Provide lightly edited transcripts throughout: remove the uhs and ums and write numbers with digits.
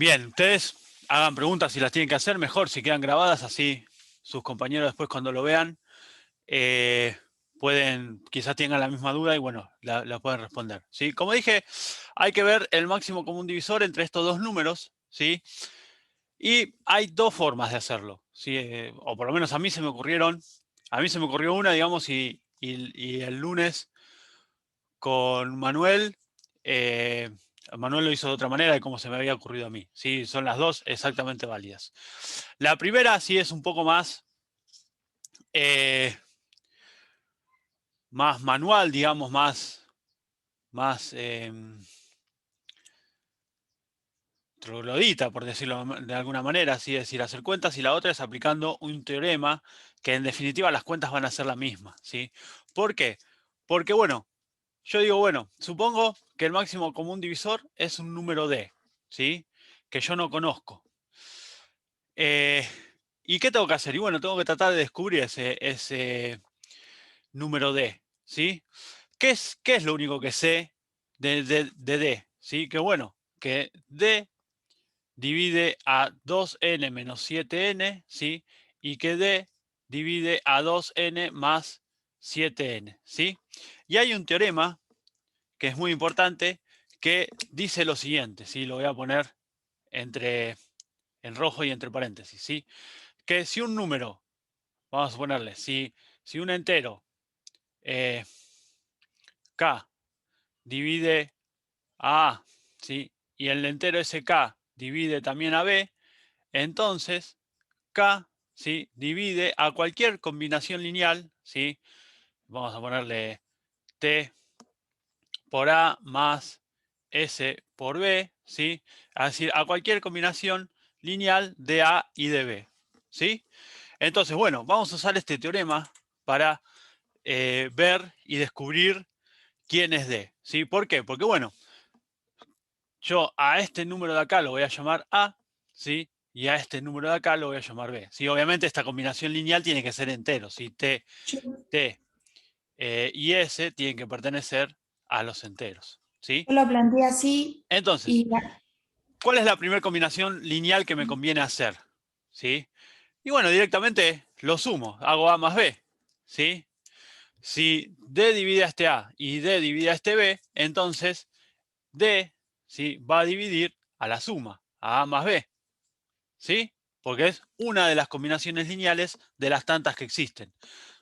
Bien, ustedes hagan preguntas si las tienen que hacer, mejor si quedan grabadas, así sus compañeros después cuando lo vean eh, quizás tengan la misma duda y bueno, la pueden responder, ¿sí? Como dije, hay que ver el máximo común divisor entre estos dos números, ¿sí? Y hay dos formas de hacerlo, ¿sí? O por lo menos a mí se me ocurrió una, digamos, y el lunes con Manuel, eh, Manuel lo hizo de otra manera de como se me había ocurrido a mí. ¿Sí? Son las dos exactamente válidas. La primera sí es un poco eh, más manual, digamos, más troglodita, por decirlo de alguna manera, así es decir, hacer cuentas, y la otra es aplicando un teorema que en definitiva las cuentas van a ser la misma. ¿Sí? ¿Por qué? Porque, bueno, yo digo, bueno, supongo que el máximo común divisor es un número D, ¿sí? Que yo no conozco. Eh, ¿Y qué tengo que hacer? Y bueno, tengo que tratar de descubrir ese número D, ¿sí? ¿Qué es lo único que sé de D? ¿Sí? Que bueno, que D divide a 2n menos 7n, ¿sí? Y que D divide a 2n más 7n, ¿sí? Y hay un teorema que es muy importante, que dice lo siguiente, ¿sí? Lo voy a poner en rojo y entre paréntesis, ¿sí? Que si un número, vamos a ponerle, si un entero eh, k divide a A, ¿sí? Y el entero sk divide también a B, entonces k, ¿sí? Divide a cualquier combinación lineal, ¿sí? Vamos a ponerle t por A más S por B, ¿sí? Es decir, a cualquier combinación lineal de A y de B, ¿sí? Entonces, bueno, vamos a usar este teorema para ver y descubrir quién es D, ¿sí? ¿Por qué? Porque, bueno, yo a este número de acá lo voy a llamar A, ¿sí? Y a este número de acá lo voy a llamar B, ¿sí? Obviamente esta combinación lineal tiene que ser entero, ¿sí? T y S tienen que pertenecer a los enteros, ¿sí? Yo lo planteé así Entonces, y ¿cuál es la primera combinación lineal que me conviene hacer? ¿Sí? Y bueno, directamente lo sumo, hago A más B, ¿sí? Si D divide a este A y D divide a este B, entonces D, ¿sí? Va a dividir a la suma, a A más B, ¿sí? Porque es una de las combinaciones lineales de las tantas que existen.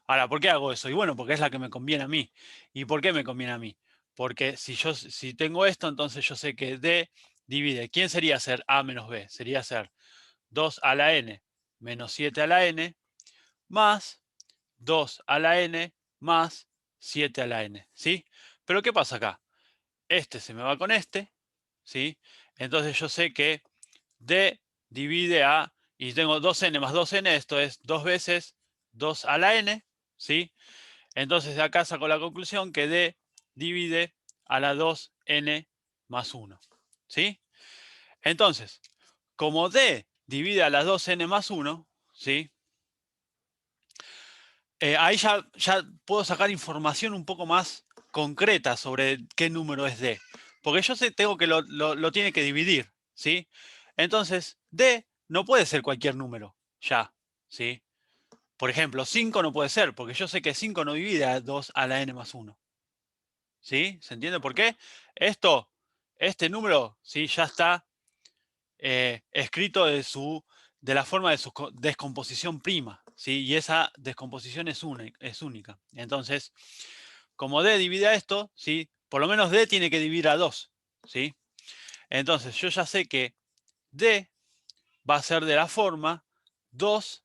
Ahora, ¿por qué hago eso? Y bueno, porque es la que me conviene a mí. ¿Y por qué me conviene a mí? Porque si tengo esto, entonces yo sé que D divide. ¿Quién sería ser A menos B? Sería ser 2 a la n menos 7 a la n más 2 a la n más 7 a la n, ¿sí? Pero ¿qué pasa acá? Este se me va con este, ¿sí? Entonces yo sé que D divide a, y tengo 2n más 2n, esto es 2 veces 2 a la n, ¿sí? Entonces de acá saco la conclusión que D divide a la 2n más 1, ¿sí? Entonces, como D divide a las 2n más 1, ¿sí? Ahí ya puedo sacar información un poco más concreta sobre qué número es D. Porque yo tengo que lo tiene que dividir, ¿sí? Entonces, D no puede ser cualquier número, ya, ¿sí? Por ejemplo, 5 no puede ser, porque yo sé que 5 no divide a 2 a la n más 1. ¿Sí? ¿Se entiende por qué? Este número, ¿sí? Ya está escrito de la forma de su descomposición prima, ¿sí? Y esa descomposición es única. Entonces, como D divide a esto, ¿sí? Por lo menos D tiene que dividir a 2, ¿sí? Entonces, yo ya sé que D va a ser de la forma 2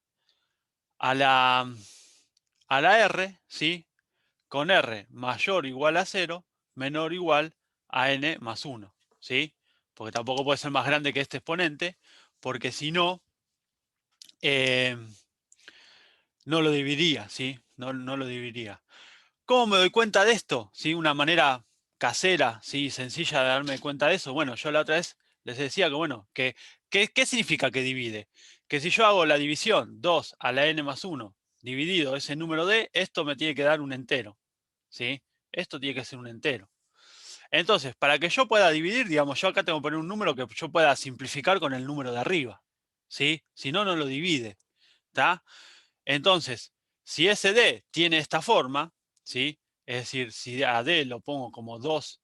a la R, ¿sí? Con R mayor o igual a 0, menor o igual a n más 1, ¿sí? Porque tampoco puede ser más grande que este exponente, porque si no, eh, no lo dividiría, ¿sí? No lo dividiría. ¿Cómo me doy cuenta de esto? ¿Sí? Una manera casera, ¿sí? Sencilla de darme cuenta de eso. Bueno, yo la otra vez les decía que, bueno, ¿qué significa que divide? Que si yo hago la división 2 a la n más 1 dividido ese número d, esto me tiene que dar un entero, ¿sí? Esto tiene que ser un entero. Entonces, para que yo pueda dividir, digamos, yo acá tengo que poner un número que yo pueda simplificar con el número de arriba, ¿sí? Si no, no lo divide, ¿está? Entonces, si ese D tiene esta forma, ¿sí? Es decir, si a D lo pongo como 2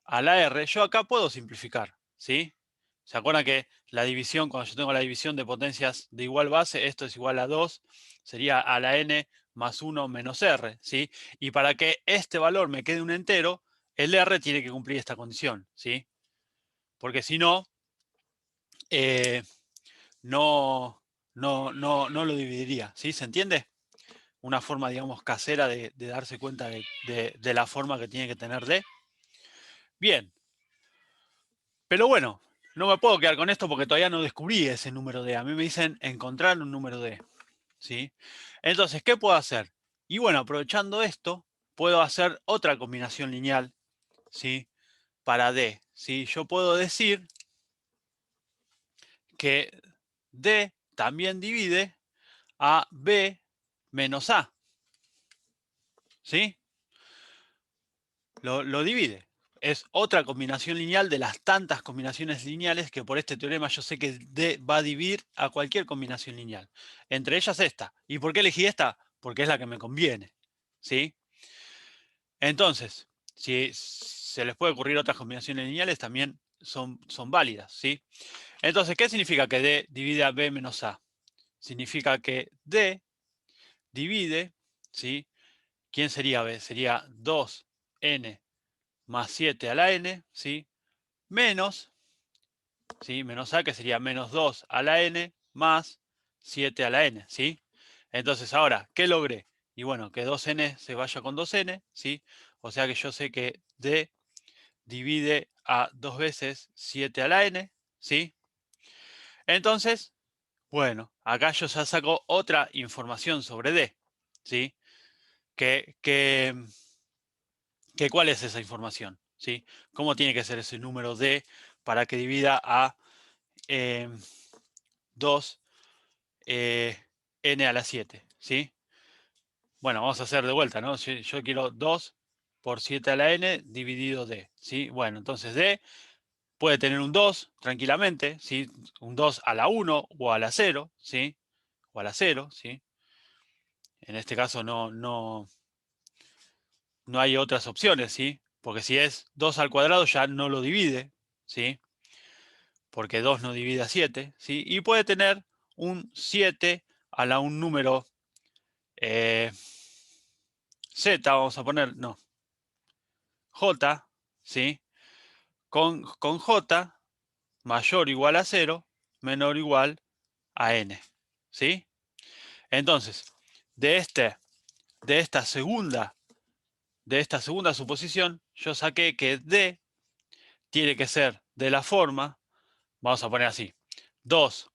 a la R, yo acá puedo simplificar, ¿sí? ¿Se acuerdan que la división, cuando yo tengo la división de potencias de igual base, esto es igual a 2, sería a la n más 1 menos r, ¿sí? Y para que este valor me quede un entero, el r tiene que cumplir esta condición, ¿sí? Porque si no, no, no lo dividiría, ¿sí? ¿Se entiende? Una forma, digamos, casera de darse cuenta de la forma que tiene que tener D. Bien, pero bueno, no me puedo quedar con esto porque todavía no descubrí ese número D. A mí me dicen encontrar un número D, ¿sí? Entonces, ¿qué puedo hacer? Y bueno, aprovechando esto, puedo hacer otra combinación lineal, ¿sí? Para D, ¿sí? Yo puedo decir que D también divide a B menos A, ¿sí? Lo divide. Es otra combinación lineal de las tantas combinaciones lineales que por este teorema yo sé que D va a dividir a cualquier combinación lineal. Entre ellas esta. ¿Y por qué elegí esta? Porque es la que me conviene, ¿sí? Entonces, si se les puede ocurrir otras combinaciones lineales, también son válidas, ¿sí? Entonces, ¿qué significa que D divide a B menos A? Significa que D divide, ¿sí? ¿Quién sería B? Sería 2n más 7 a la n, ¿sí? Menos, ¿sí? Menos a, que sería menos 2 a la n más 7 a la n, ¿sí? Entonces, ahora, ¿qué logré? Y bueno, que 2n se vaya con 2n, ¿sí? O sea que yo sé que D divide a 2 veces 7 a la n, ¿sí? Entonces, bueno, acá yo ya saco otra información sobre D, ¿sí? ¿Cuál es esa información? ¿Sí? ¿Cómo tiene que ser ese número D para que divida a 2 n a la 7? ¿Sí? Bueno, vamos a hacer de vuelta, ¿no? Yo quiero 2 por 7 a la n dividido D, ¿sí? Bueno, entonces D puede tener un 2 tranquilamente, ¿sí? Un 2 a la 1 o a la 0, ¿sí? O a la 0, ¿sí? En este caso no hay otras opciones, ¿sí? Porque si es 2 al cuadrado ya no lo divide, ¿sí? Porque 2 no divide a 7, ¿sí? Y puede tener un 7 a la un número Z, vamos a poner, no, J, ¿sí? Con J mayor o igual a 0, menor o igual a N, ¿sí? Entonces, de, este, de esta segunda suposición, yo saqué que D tiene que ser de la forma, vamos a poner así, 2,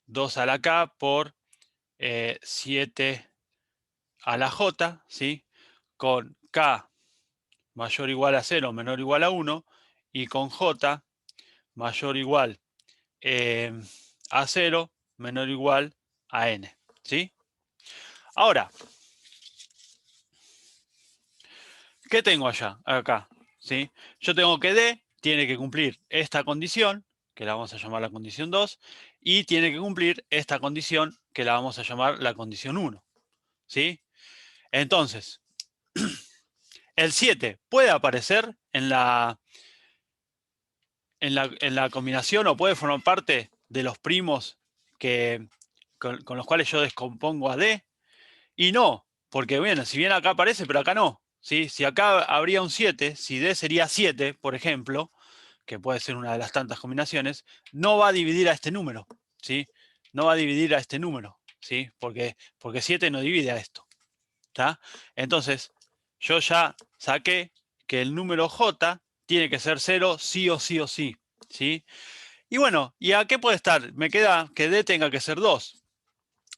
2 a la K por 7 a la J, ¿sí? Con K mayor o igual a 0, menor o igual a 1, y con J mayor o igual a 0, menor o igual a N, ¿sí? Ahora, ¿qué tengo acá? ¿Sí? Yo tengo que D tiene que cumplir esta condición, que la vamos a llamar la condición 2, y tiene que cumplir esta condición, que la vamos a llamar la condición 1, ¿sí? Entonces, el 7 puede aparecer en la combinación o puede formar parte de los primos con los cuales yo descompongo a D. Y no, porque bueno, si bien acá aparece, pero acá no. ¿Sí? Si acá habría un 7, si D sería 7, por ejemplo, que puede ser una de las tantas combinaciones, no va a dividir a este número. ¿Sí? No va a dividir a este número. ¿Sí? Porque 7 no divide a esto. ¿Está? Entonces, yo ya saqué que el número J tiene que ser 0 sí o sí o sí. ¿Sí? Y bueno, ¿y a qué puede estar? Me queda que D tenga que ser 2.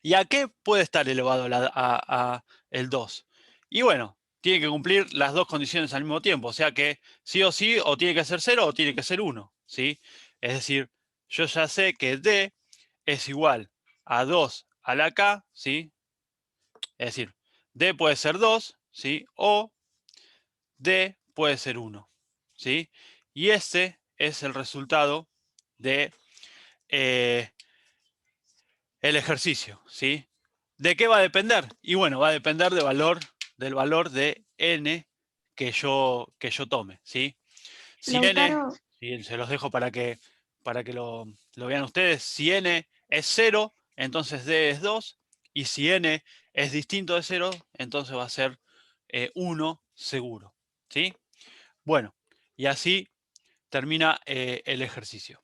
¿Y a qué puede estar elevado a el 2? Y bueno, tiene que cumplir las dos condiciones al mismo tiempo. O sea que sí o tiene que ser 0 o tiene que ser 1. ¿Sí? Es decir, yo ya sé que D es igual a 2 a la K, ¿sí? Es decir, D puede ser 2, ¿sí? O D puede ser 1, ¿sí? Y ese es el resultado de el ejercicio, ¿sí? ¿De qué va a depender? Y bueno, va a depender del valor de n que yo tome, ¿sí? Si n, Lautaro, y se los dejo para que lo vean ustedes, si n es 0, entonces d es 2, y si n es distinto de 0, entonces va a ser 1 seguro, ¿sí? Bueno, y así termina el ejercicio.